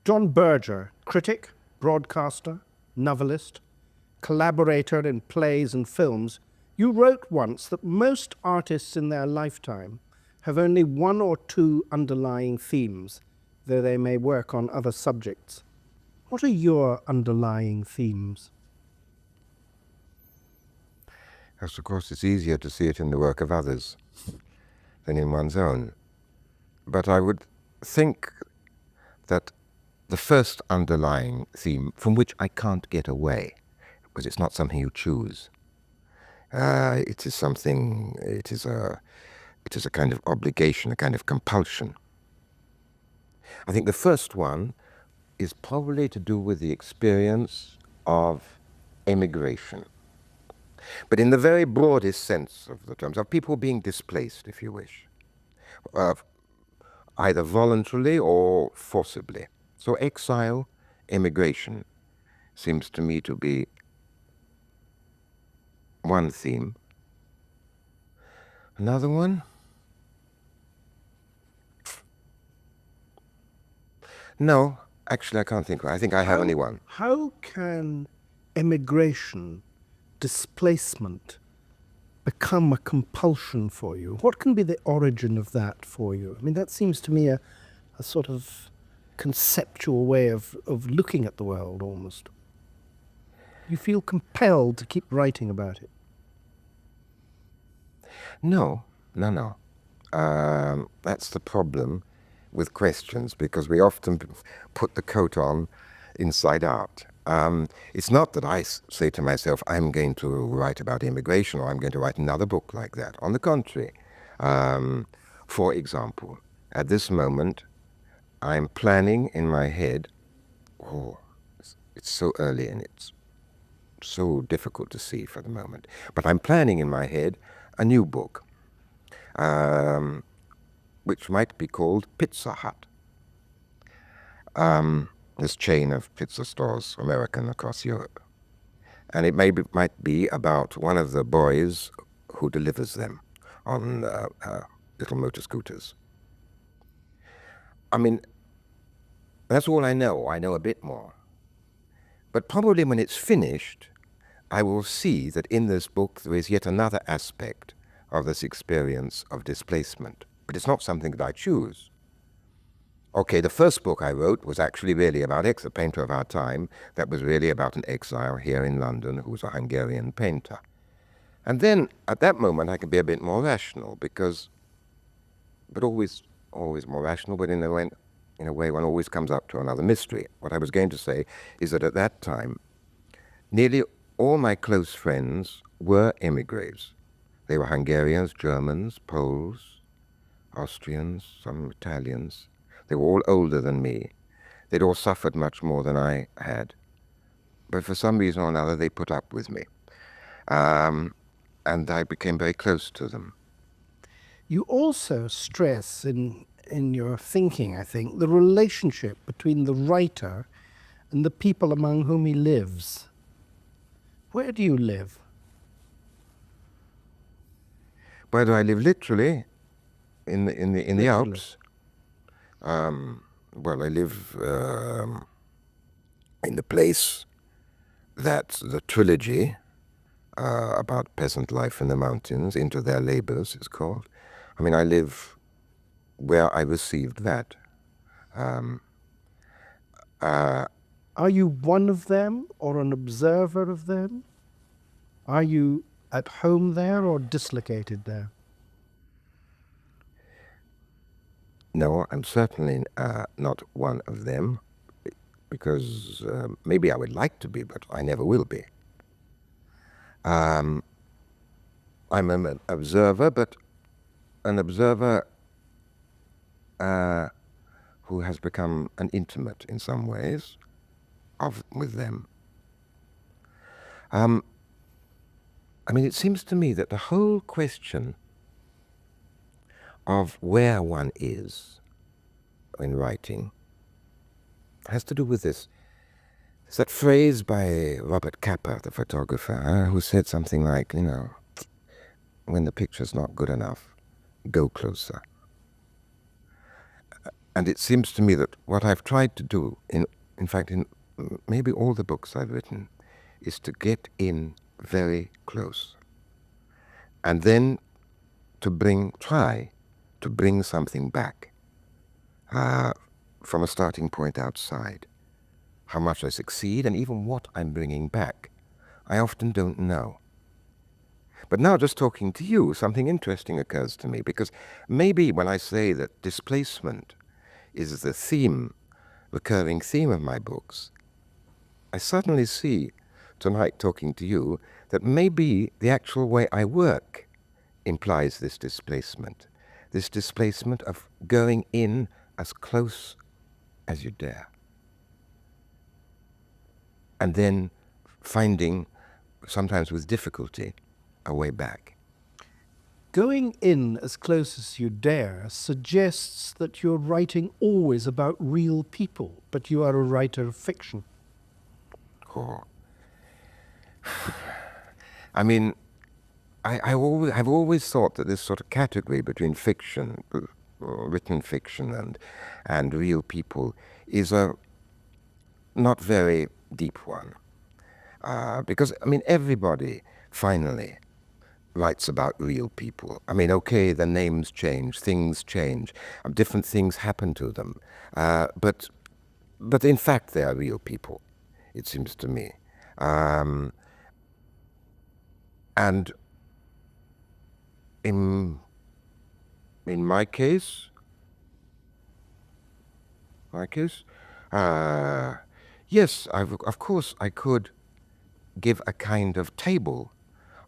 John Berger, critic, broadcaster, novelist, collaborator in plays and films, you wrote once that most artists in their lifetime have only one or two underlying themes, though they may work on other subjects. What are your underlying themes? Yes, of course, it's easier to see it in the work of others than in one's own. But I would think that the first underlying theme, from which I can't get away, because it's not something you choose, it is a kind of obligation, a kind of compulsion. I think the first one is probably to do with the experience of emigration. But in the very broadest sense of the terms, of people being displaced, if you wish, either voluntarily or forcibly. So exile, emigration, seems to me to be one theme. Another one? No, actually I can't think. I think I have only one. How can emigration, displacement, become a compulsion for you? What can be the origin of that for you? I mean, that seems to me a sort of conceptual way of looking at the world almost. You feel compelled to keep writing about it. No. That's the problem with questions, because we often put the coat on inside out. It's not that I say to myself, I'm going to write about immigration or I'm going to write another book like that. On the contrary, for example, at this moment, I'm planning in my head, it's so early and it's so difficult to see for the moment, but I'm planning in my head a new book, which might be called Pizza Hut. This chain of pizza stores, American, across Europe. And it might be about one of the boys who delivers them on little motor scooters. I mean, that's all I know. I know a bit more. But probably when it's finished, I will see that in this book there is yet another aspect of this experience of displacement. But it's not something that I choose. Okay, the first book I wrote was actually really about a painter of our time. That was really about an exile here in London who was a Hungarian painter. And then, at that moment, I could be a bit more rational, but always more rational, but in a way one always comes up to another mystery. What I was going to say is that at that time, nearly all my close friends were emigres. They were Hungarians, Germans, Poles, Austrians, some Italians. They were all older than me. They'd all suffered much more than I had. But for some reason or another, they put up with me. And I became very close to them. You also stress in your thinking, I think, the relationship between the writer and the people among whom he lives. Where do you live? Where do I live? Literally, in the Alps. Well, I live in the place that the trilogy about peasant life in the mountains, Into Their Labors, is called. I mean, I live where I received that. Are you one of them or an observer of them? Are you at home there or dislocated there? No, I'm certainly not one of them, because maybe I would like to be, but I never will be. I'm an observer, but an observer who has become an intimate in some ways with them. I mean, it seems to me that the whole question of where one is in writing has to do with this. It's that phrase by Robert Capa, the photographer, who said something like, when the picture's not good enough, go closer. And it seems to me that what I've tried to do, in fact, in maybe all the books I've written, is to get in very close. And then try to bring something back from a starting point outside. How much I succeed and even what I'm bringing back, I often don't know. But now, just talking to you, something interesting occurs to me, because maybe when I say that displacement is the recurring theme of my books, I suddenly see, tonight talking to you, that maybe the actual way I work implies this displacement of going in as close as you dare, and then finding, sometimes with difficulty, a way back. Going in as close as you dare suggests that you're writing always about real people, but you are a writer of fiction. Oh. I mean, I've always thought that this sort of category between fiction, written fiction, and real people is a not very deep one. Because, I mean, everybody finally writes about real people. I mean, okay, their names change, things change, different things happen to them. But in fact, they are real people, it seems to me. And in my case, yes, of course I could give a kind of table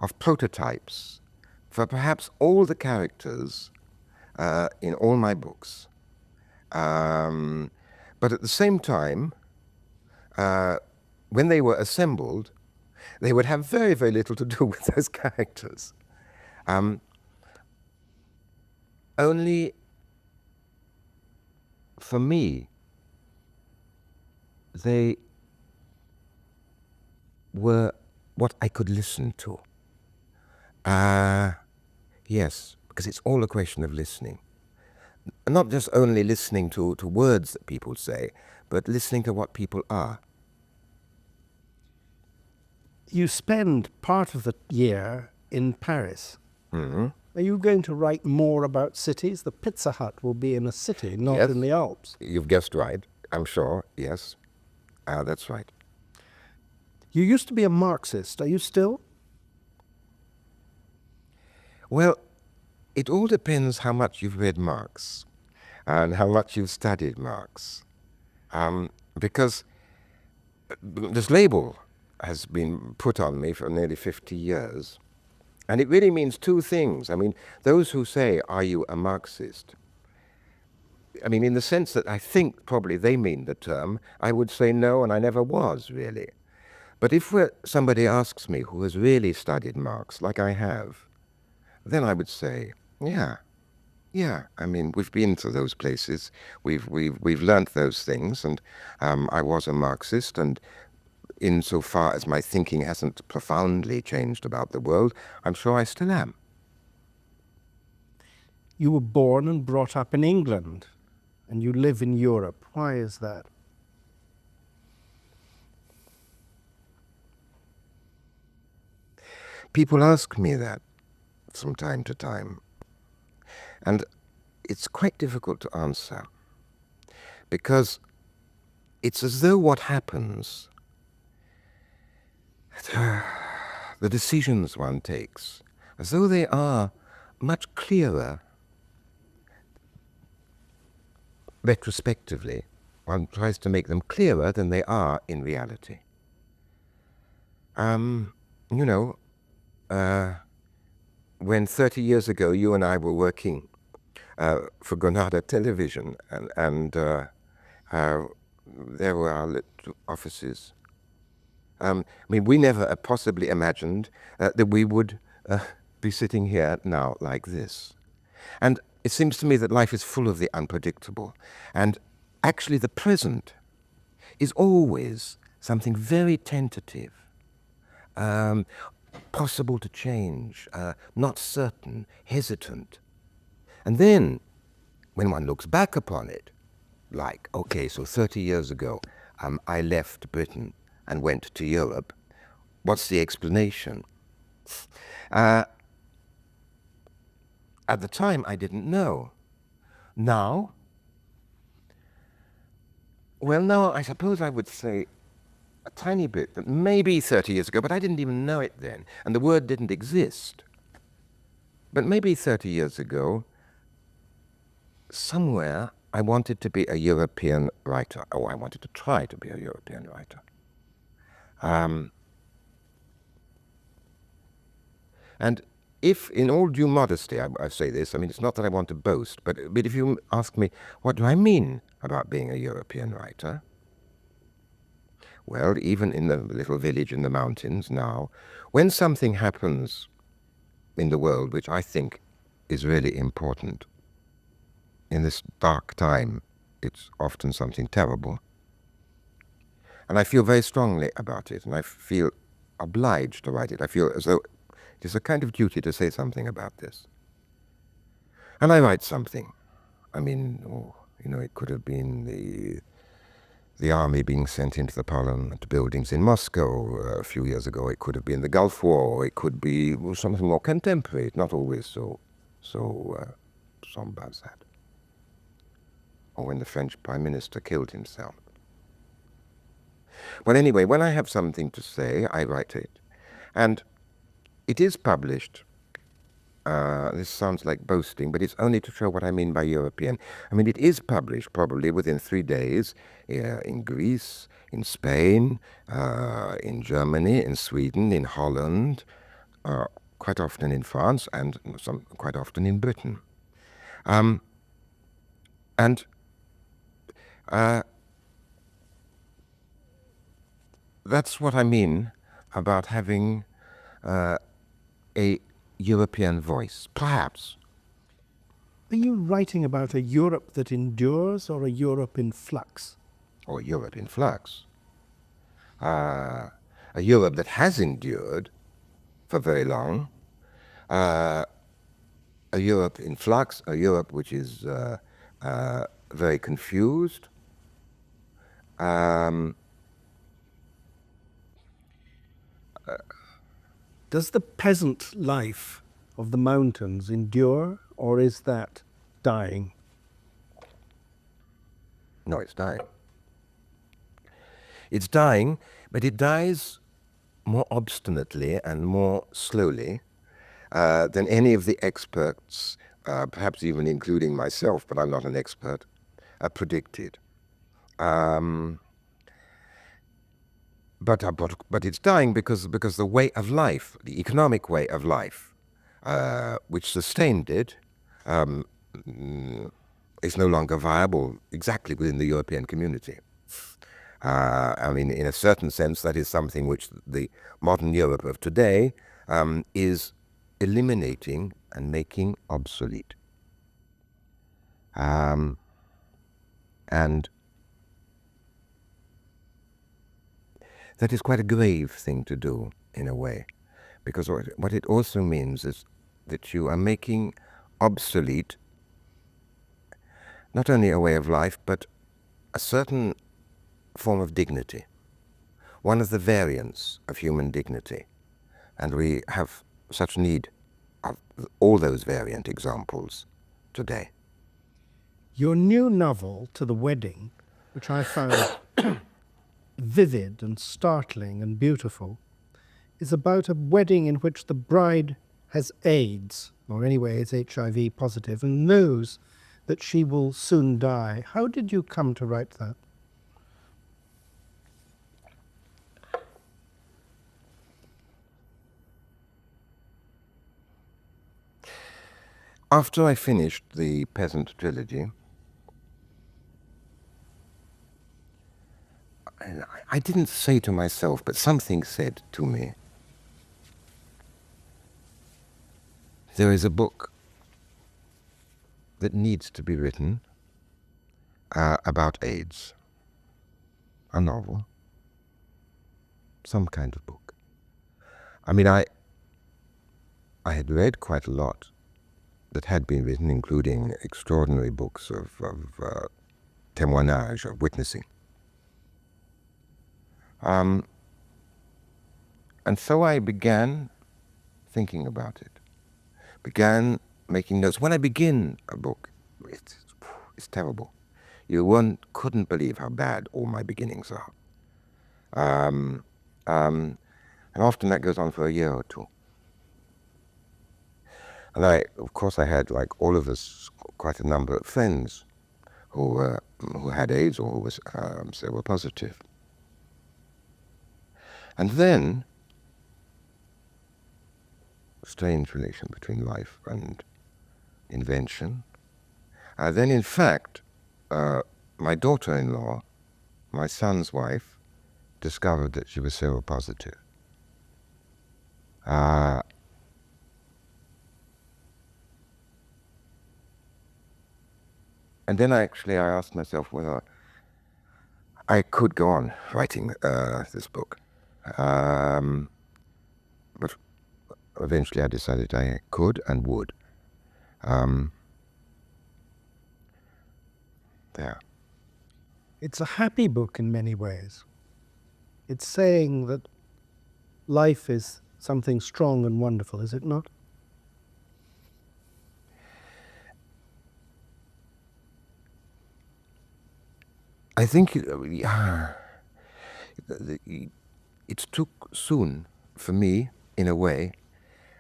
of prototypes for perhaps all the characters in all my books. But at the same time, when they were assembled, they would have very, very little to do with those characters. Only for me, they were what I could listen to. Yes, because it's all a question of listening. Not just only listening to words that people say, but listening to what people are. You spend part of the year in Paris. Mm-hmm. Are you going to write more about cities? The Pizza Hut will be in a city, not Yes. in the Alps. You've guessed right, I'm sure, yes. That's right. You used to be a Marxist. Are you still? Well, it all depends how much you've read Marx and how much you've studied Marx. Because this label has been put on me for nearly 50 years. And it really means two things. I mean, those who say, are you a Marxist? I mean, in the sense that I think probably they mean the term, I would say no, and I never was, really. But if somebody asks me who has really studied Marx, like I have, then I would say, yeah. I mean, we've been to those places. We've learnt those things, and I was a Marxist, and insofar as my thinking hasn't profoundly changed about the world, I'm sure I still am. You were born and brought up in England, and you live in Europe. Why is that? People ask me that from time to time, and it's quite difficult to answer, because it's as though what happens, the decisions one takes, as though they are much clearer retrospectively. One tries to make them clearer than they are in reality. You know, when 30 years ago you and I were working for Granada Television, and there were our little offices. I mean, we never possibly imagined that we would be sitting here now like this. And it seems to me that life is full of the unpredictable. And actually the present is always something very tentative, possible to change, not certain, hesitant. And then, when one looks back upon it, like, okay, so 30 years ago, I left Britain and went to Europe. What's the explanation? At the time, I didn't know. Now, well, now I suppose I would say a tiny bit, that maybe 30 years ago, but I didn't even know it then, and the word didn't exist. But maybe 30 years ago, somewhere I wanted to be a European writer, or I wanted to try to be a European writer. And if, in all due modesty, I say this, I mean, it's not that I want to boast, but if you ask me, what do I mean about being a European writer? Well, even in the little village in the mountains now, when something happens in the world which I think is really important, in this dark time, it's often something terrible. And I feel very strongly about it, and I feel obliged to write it. I feel as though it is a kind of duty to say something about this. And I write something. I mean, it could have been the army being sent into the parliament buildings in Moscow a few years ago. It could have been the Gulf War. It could be something more contemporary, not always so somber as that. Or when the French Prime Minister killed himself. Well, anyway, when I have something to say, I write it. And it is published. This sounds like boasting, but it's only to show what I mean by European. I mean, it is published probably within 3 days in Greece, in Spain, in Germany, in Sweden, in Holland, quite often in France, and quite often in Britain. And that's what I mean about having a European voice, perhaps. Are you writing about a Europe that endures or a Europe in flux? Or Europe in flux. A Europe that has endured for very long. A Europe in flux, a Europe which is very confused. Does the peasant life of the mountains endure, or is that dying? No, it's dying. It's dying, but it dies more obstinately and more slowly than any of the experts, perhaps even including myself, but I'm not an expert, predicted. But it's dying because the way of life, the economic way of life, which sustained it, is no longer viable exactly within the European community. I mean, in a certain sense, that is something which the modern Europe of today is eliminating and making obsolete. And that is quite a grave thing to do, in a way, because what it also means is that you are making obsolete not only a way of life, but a certain form of dignity, one of the variants of human dignity. And we have such need of all those variant examples today. Your new novel, To the Wedding, which I found vivid and startling and beautiful, is about a wedding in which the bride has AIDS, or anyway is HIV positive, and knows that she will soon die. How did you come to write that? After I finished the Peasant trilogy, I didn't say to myself, but something said to me, there is a book that needs to be written about AIDS. A novel. Some kind of book. I mean, I had read quite a lot that had been written, including extraordinary books of témoignage, of witnessing. And so I began thinking about it, began making notes. When I begin a book, it's terrible. You couldn't believe how bad all my beginnings are. And often that goes on for a year or two. And of course, I had, like all of us, quite a number of friends who had AIDS or who was seropositive. And then, a strange relation between life and invention. Then, in fact, my daughter-in-law, my son's wife, discovered that she was seropositive. And then I asked myself whether I could go on writing this book. But eventually I decided I could and would. There. It's a happy book in many ways. It's saying that life is something strong and wonderful, is it not? I think it's too soon for me, in a way,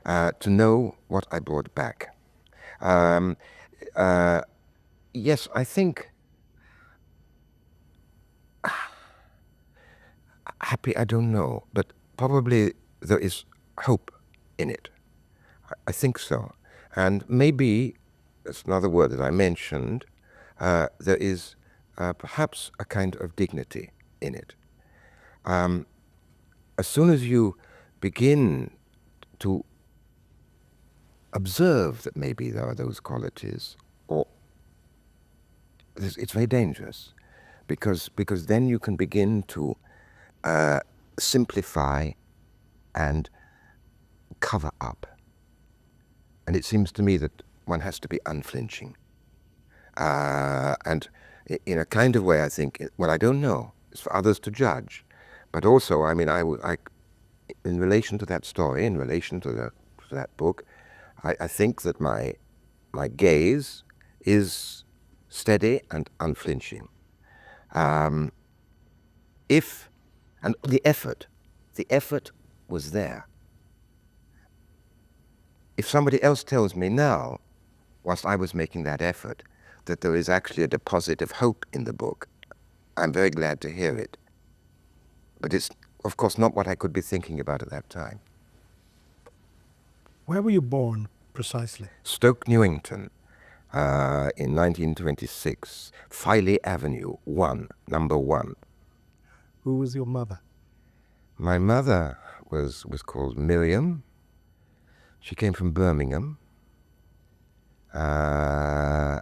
to know what I brought back. Yes, I think happy, I don't know, but probably there is hope in it. I think so. And maybe, that's another word that I mentioned, there is perhaps a kind of dignity in it. As soon as you begin to observe that maybe there are those qualities, or it's very dangerous, because then you can begin to simplify and cover up. And it seems to me that one has to be unflinching. And in a kind of way, I think, well, I don't know, it's for others to judge. But also, I mean, I in relation to that story, in relation to that book, I think that my gaze is steady and unflinching. And the effort was there. If somebody else tells me now, whilst I was making that effort, that there is actually a deposit of hope in the book, I'm very glad to hear it. But it's, of course, not what I could be thinking about at that time. Where were you born, precisely? Stoke Newington, in 1926, Filey Avenue, 1, number 1. Who was your mother? My mother was called Miriam. She came from Birmingham. And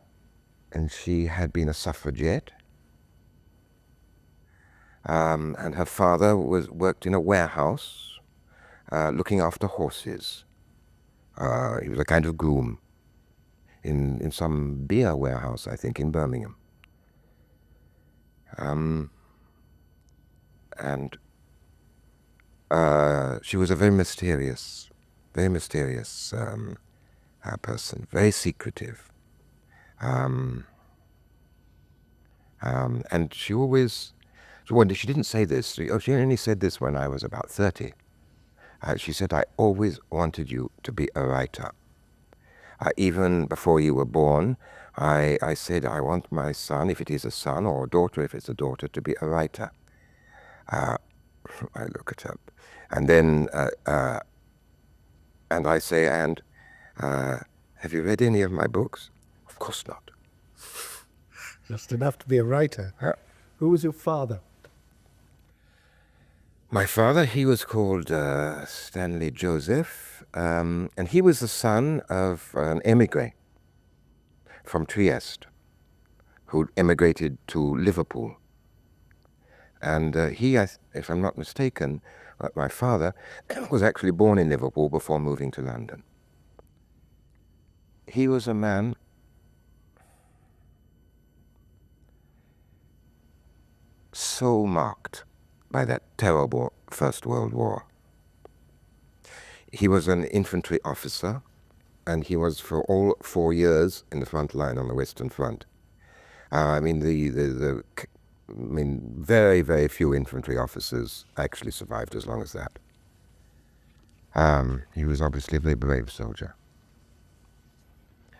she had been a suffragette. And her father worked in a warehouse, looking after horses. He was a kind of groom in some beer warehouse, I think, in Birmingham. And she was a very mysterious person, very secretive. And she always, she didn't say this, she only said this when I was about 30. She said, I always wanted you to be a writer. Even before you were born, I said, I want my son, if it is a son, or a daughter, if it's a daughter, to be a writer. I look it up. And then, and I say, have you read any of my books? Of course not. Just enough to be a writer. Who was your father? My father, he was called Stanley Joseph, and he was the son of an emigre from Trieste who emigrated to Liverpool. And he, if I'm not mistaken, my father was actually born in Liverpool before moving to London. He was a man so marked by that terrible First World War. He was an infantry officer, and he was for all 4 years in the front line on the Western Front. I mean, very, very few infantry officers actually survived as long as that. He was obviously a very brave soldier.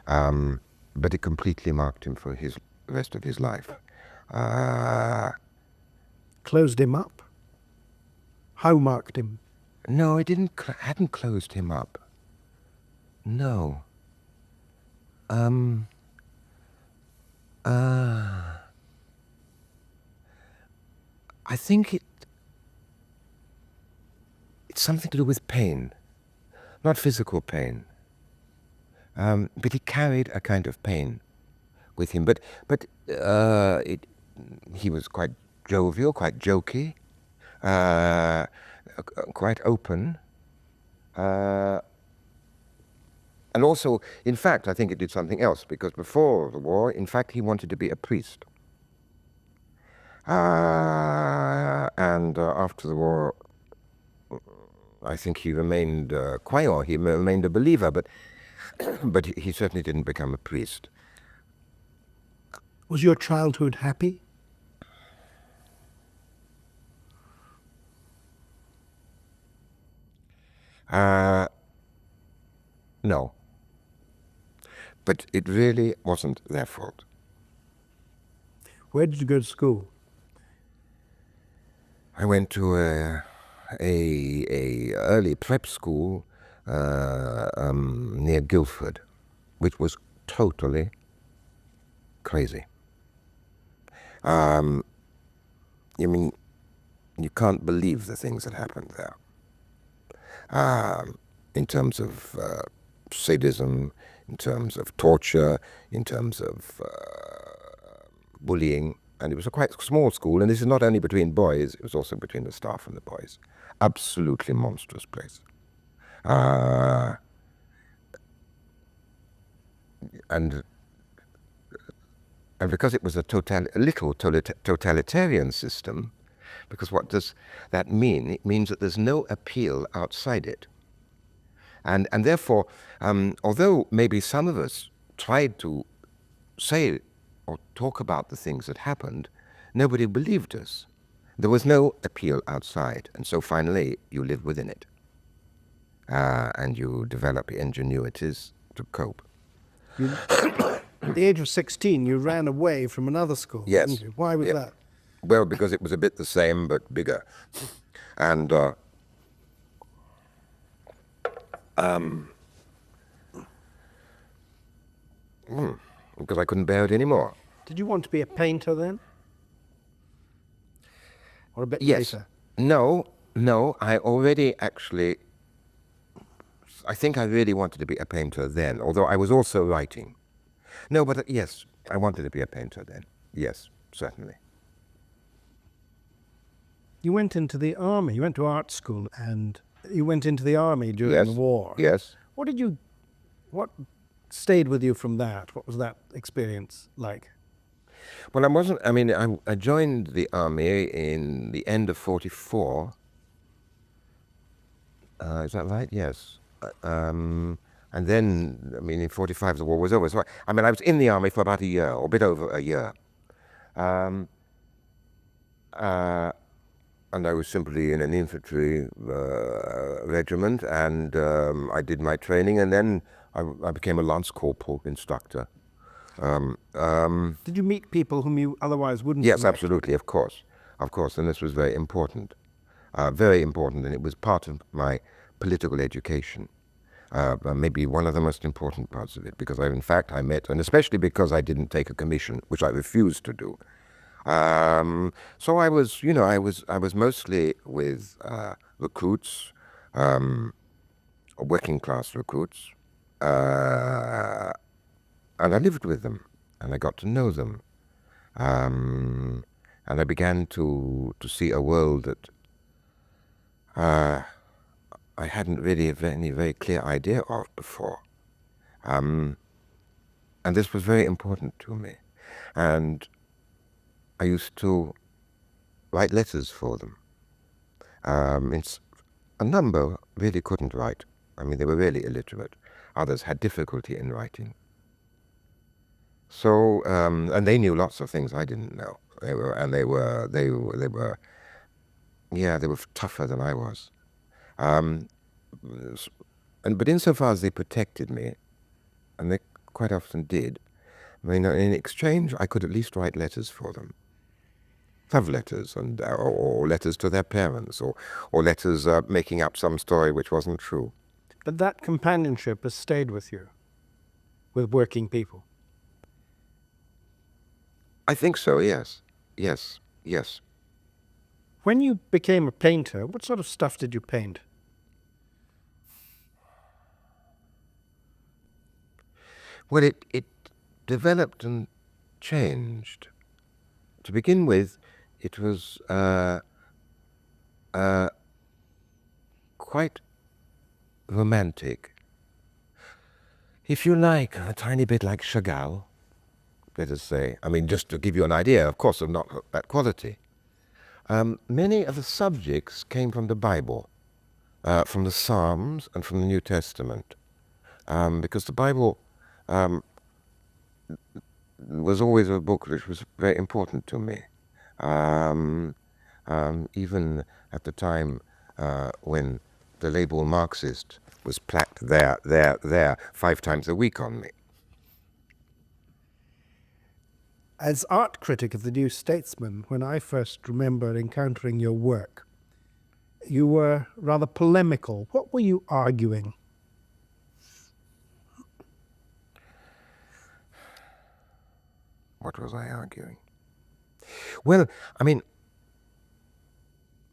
But it completely marked him for the rest of his life. Closed him up? How marked him? No, it hadn't closed him up. No. I think it's something to do with pain, not physical pain. But he carried a kind of pain with him. But he was quite jovial, quite jokey, quite open. And also, in fact, I think it did something else, because before the war, in fact, he wanted to be a priest. And after the war, I think he remained he remained a believer, but he certainly didn't become a priest. Was your childhood happy? No. But it really wasn't their fault. Where did you go to school? I went to a early prep school near Guildford, which was totally crazy. You mean, you can't believe the things that happened there. In terms of sadism, in terms of torture, in terms of bullying. And it was a quite small school, and this is not only between boys, it was also between the staff and the boys. Absolutely monstrous place. And because it was a little totalitarian system, because what does that mean? It means that there's no appeal outside it. And therefore, although maybe some of us tried to say or talk about the things that happened, nobody believed us. There was no appeal outside, and so finally you live within it. And you develop ingenuities to cope. At the age of 16, you ran away from another school, Yes. didn't you? Why was that? Well, because it was a bit the same, but bigger. And because I couldn't bear it anymore. Did you want to be a painter then? Or a bit Yes. later? No, I already actually, I think I really wanted to be a painter then, although I was also writing. No, but yes, I wanted to be a painter then. Yes, certainly. You went into the army. You went to art school, and you went into the army during the war. Yes. What stayed with you from that? What was that experience like? Well, I joined the army in the end of 44. Is that right? Yes. And then, in 45 the war was over. So, I was in the army for about a year, or a bit over a year. And I was simply in an infantry regiment, and I did my training, and then I became a lance corporal instructor. Did you meet people whom you otherwise wouldn't Yes, have met? absolutely, of course, and this was very important, and it was part of my political education. Maybe one of the most important parts of it, because I met, and especially because I didn't take a commission, which I refused to do. So I was mostly with recruits, working class recruits, and I lived with them, and I got to know them, and I began to see a world that I hadn't really any very clear idea of before, and this was very important to me, and I used to write letters for them. It's a number really couldn't write. I mean, they were really illiterate. Others had difficulty in writing. So, and they knew lots of things I didn't know. They were tougher than I was. Um, but insofar as they protected me, and they quite often did, I mean, in exchange, I could at least write letters for them. Love letters, or letters to their parents, or letters making up some story which wasn't true. But that companionship has stayed with you, with working people. I think so, yes. Yes, yes. When you became a painter, what sort of stuff did you paint? Well, it developed and changed. To begin with, it was quite romantic. If you like, a tiny bit like Chagall, let us say. I mean, just to give you an idea, of course, of not that quality. Many of the subjects came from the Bible, from the Psalms and from the New Testament, because the Bible was always a book which was very important to me. Even at the time when the label Marxist was placked there 5 times a week on me. As art critic of the New Statesman, when I first remember encountering your work, you were rather polemical. What were you arguing? What was I arguing? Well, I mean,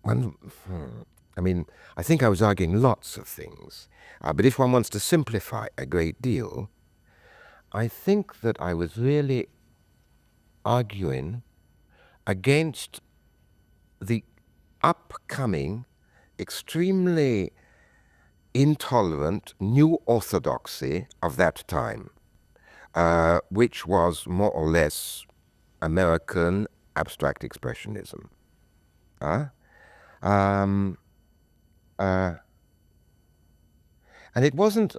I think I was arguing lots of things. But if one wants to simplify a great deal, I think that I was really arguing against the upcoming, extremely intolerant new orthodoxy of that time, which was more or less American abstract expressionism. Um, and it wasn't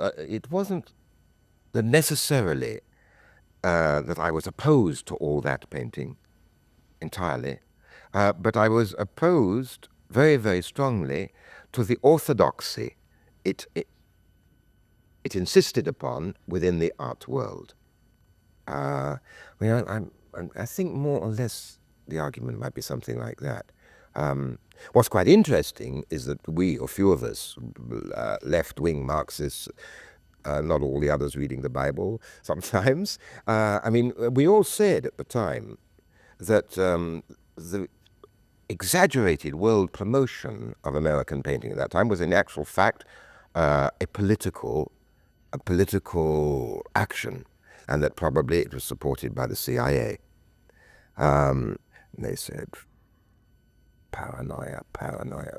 that necessarily that I was opposed to all that painting entirely, but I was opposed very, very strongly to the orthodoxy it insisted upon within the art world. I think more or less the argument might be something like that. What's quite interesting is that we, a few of us, left-wing Marxists, not all the others reading the Bible sometimes, we all said at the time that the exaggerated world promotion of American painting at that time was in actual fact a political action, and that probably it was supported by the CIA. They said paranoia,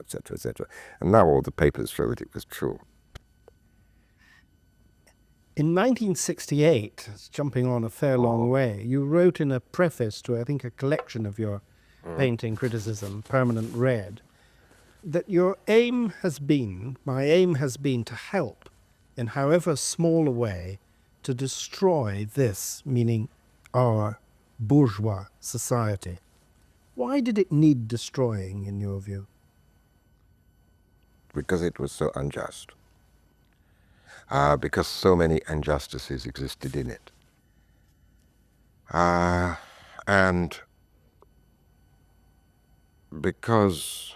etc., etc. And now all the papers show that it was true. In 1968, it's jumping on a fair long way, you wrote in a preface to, I think, a collection of your painting criticism, Permanent Red, that my aim has been to help, in however small a way, to destroy this, meaning our bourgeois society. Why did it need destroying, in your view? Because it was so unjust. Because so many injustices existed in it. And because,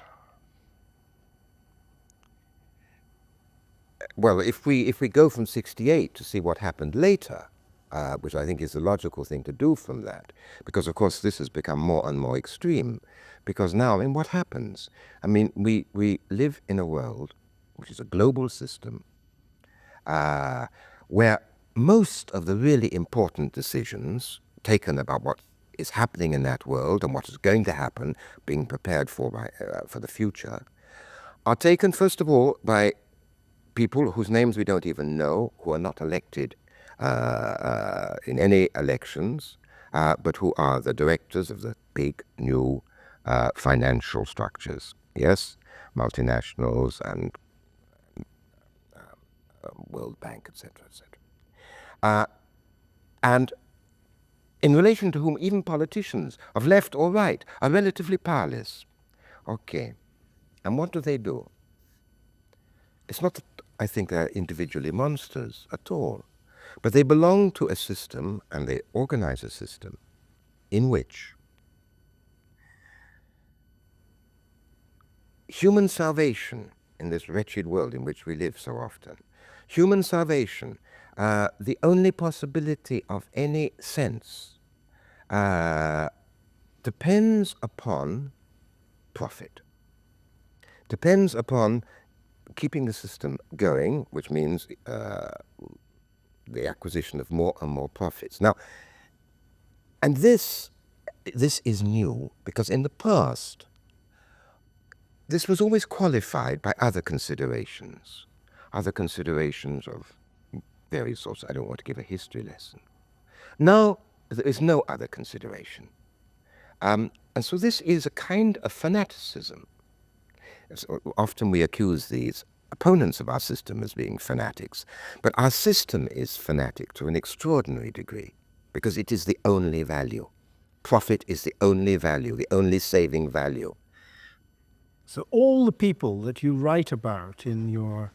well, if we go from 68 to see what happened later, which I think is the logical thing to do from that, because of course this has become more and more extreme, because now, what happens? We live in a world which is a global system, where most of the really important decisions taken about what is happening in that world and what is going to happen, being prepared for the future, are taken first of all by people whose names we don't even know, who are not elected in any elections, but who are the directors of the big new financial structures, yes, multinationals and World Bank, etc., etc. And in relation to whom even politicians of left or right are relatively powerless. Okay, and what do? It's not that I think they're individually monsters at all, but they belong to a system and they organize a system in which human salvation in this wretched world in which we live so often, human salvation, the only possibility of any sense, depends upon profit, depends upon keeping the system going, which means the acquisition of more and more profits. Now, and this is new because in the past, this was always qualified by other considerations of various sorts. I don't want to give a history lesson. Now, there is no other consideration. And so this is a kind of fanaticism. So often we accuse these opponents of our system as being fanatics, but our system is fanatic to an extraordinary degree because it is the only value. Profit is the only value, the only saving value. So all the people that you write about in your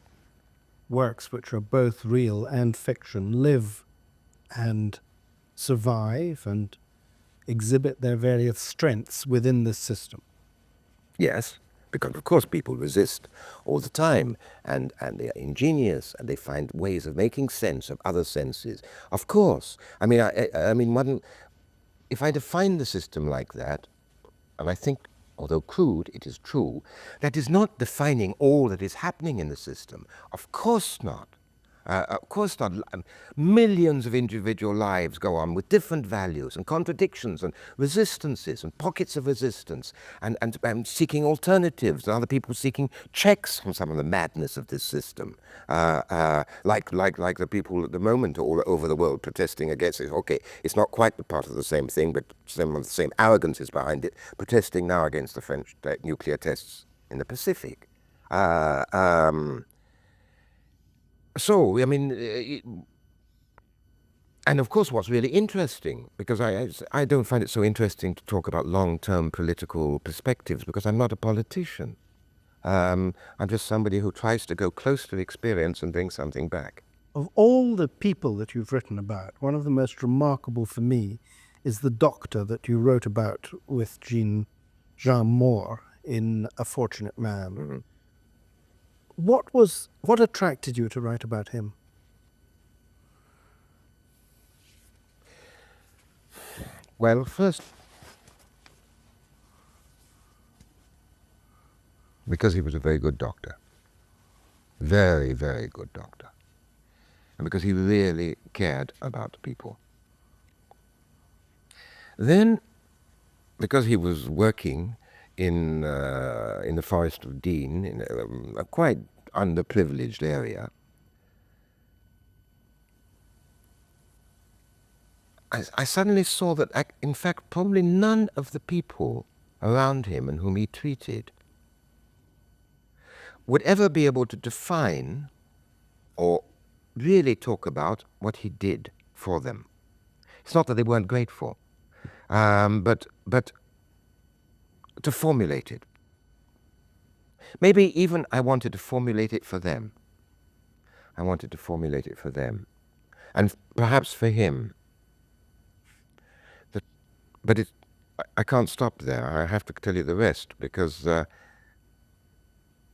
works, which are both real and fiction, live and survive and exhibit their various strengths within this system. Yes, because of course people resist all the time, and they are ingenious, and they find ways of making sense of other senses. Of course, I mean, if I define the system like that, and I think, although crude, it is true, that is not defining all that is happening in the system. Of course not. Of course not. Millions of individual lives go on with different values and contradictions and resistances and pockets of resistance and seeking alternatives, and other people seeking checks on some of the madness of this system. Like the people at the moment all over the world protesting against it. Okay, it's not quite the part of the same thing, but some of the same arrogance is behind it, protesting now against the French nuclear tests in the Pacific. So, I mean, and of course what's really interesting, because I don't find it so interesting to talk about long-term political perspectives because I'm not a politician. I'm just somebody who tries to go close to experience and bring something back. Of all the people that you've written about, one of the most remarkable for me is the doctor that you wrote about with Jean Moore in A Fortunate Man. Mm-hmm. What attracted you to write about him? Well, first, because he was a very good doctor. Very, very good doctor. And because he really cared about people. Then, because he was working in the Forest of Dean, in a quite underprivileged area, I suddenly saw that, in fact, probably none of the people around him and whom he treated would ever be able to define or really talk about what he did for them. It's not that they weren't grateful, but to formulate it. Maybe even I wanted to formulate it for them. I wanted to formulate it for them. And perhaps for him. But I can't stop there. I have to tell you the rest, because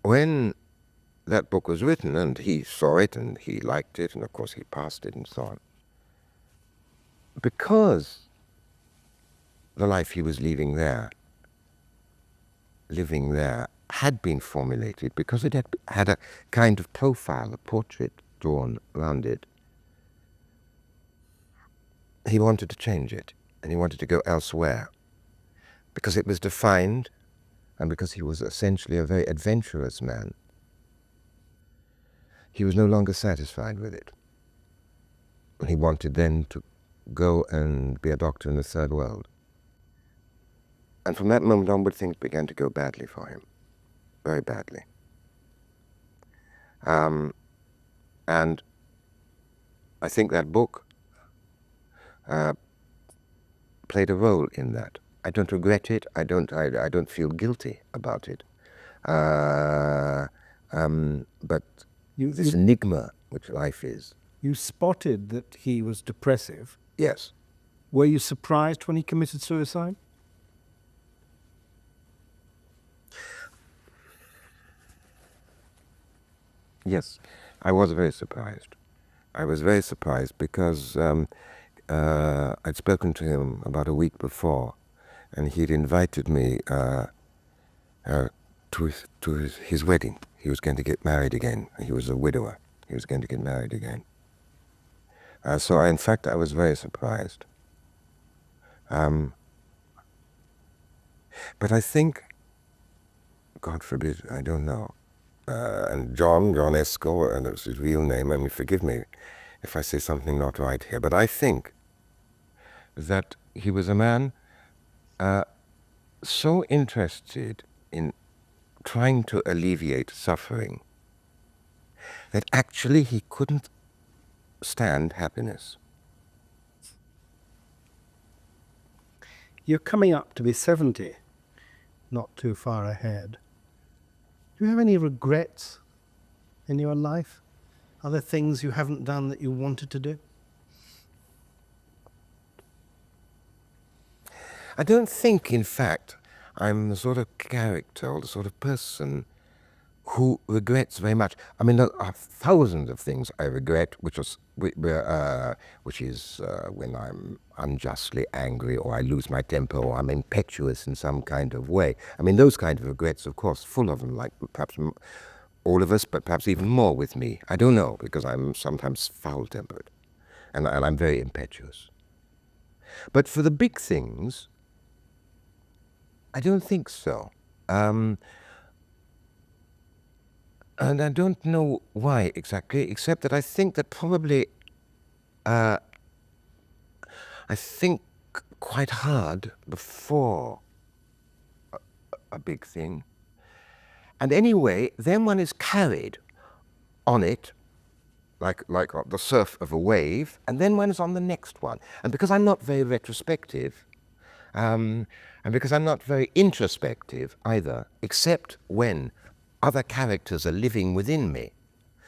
when that book was written, and he saw it, and he liked it, and of course he passed it and so on, because the life he was living there, had been formulated, because it had a kind of profile, a portrait drawn around it, he wanted to change it, and he wanted to go elsewhere, because it was defined, and because he was essentially a very adventurous man. He was no longer satisfied with it. He wanted then to go and be a doctor in the third world. And from that moment onward, things began to go badly for him, very badly. And I think that book played a role in that. I don't regret it. I don't feel guilty about it. But this enigma which life is. You spotted that he was depressive. Yes. Were you surprised when he committed suicide? Yes, I was very surprised. I was very surprised because I'd spoken to him about a week before, and he'd invited me to his wedding. He was going to get married again. He was a widower. He was going to get married again. So in fact, I was very surprised. But I think, God forbid, I don't know. And John Esco, and that's his real name, I mean, forgive me if I say something not right here, but I think that he was a man so interested in trying to alleviate suffering that actually he couldn't stand happiness. You're coming up to be 70, not too far ahead. Do you have any regrets in your life? Are there things you haven't done that you wanted to do? I don't think, in fact, I'm the sort of character or the sort of person who regrets very much. I mean, there are thousands of things I regret, which is when I'm unjustly angry, or I lose my temper, or I'm impetuous in some kind of way. I mean, those kind of regrets, of course, full of them, like perhaps all of us, but perhaps even more with me. I don't know, because I'm sometimes foul-tempered, and I'm very impetuous. But for the big things, I don't think so. And I don't know why exactly, except that I think that probably I think quite hard before a big thing. And anyway, then one is carried on it, like the surf of a wave, and then one is on the next one. And because I'm not very retrospective, and because I'm not very introspective either, except when other characters are living within me,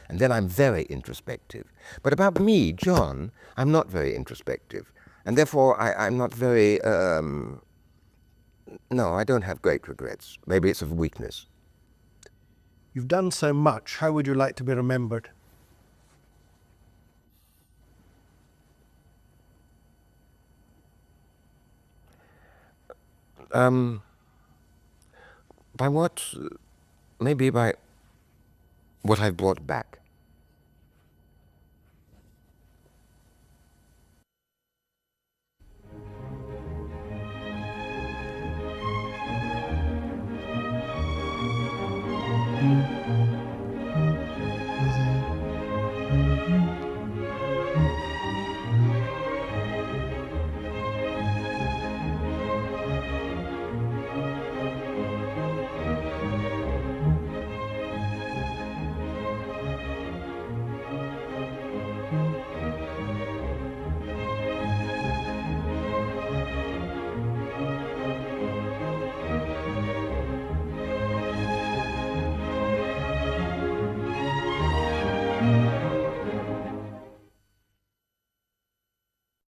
and then I'm very introspective. But about me, John, I'm not very introspective. And therefore, I'm not very, no, I don't have great regrets. Maybe it's of weakness. You've done so much. How would you like to be remembered? By what? Maybe by what I've brought back.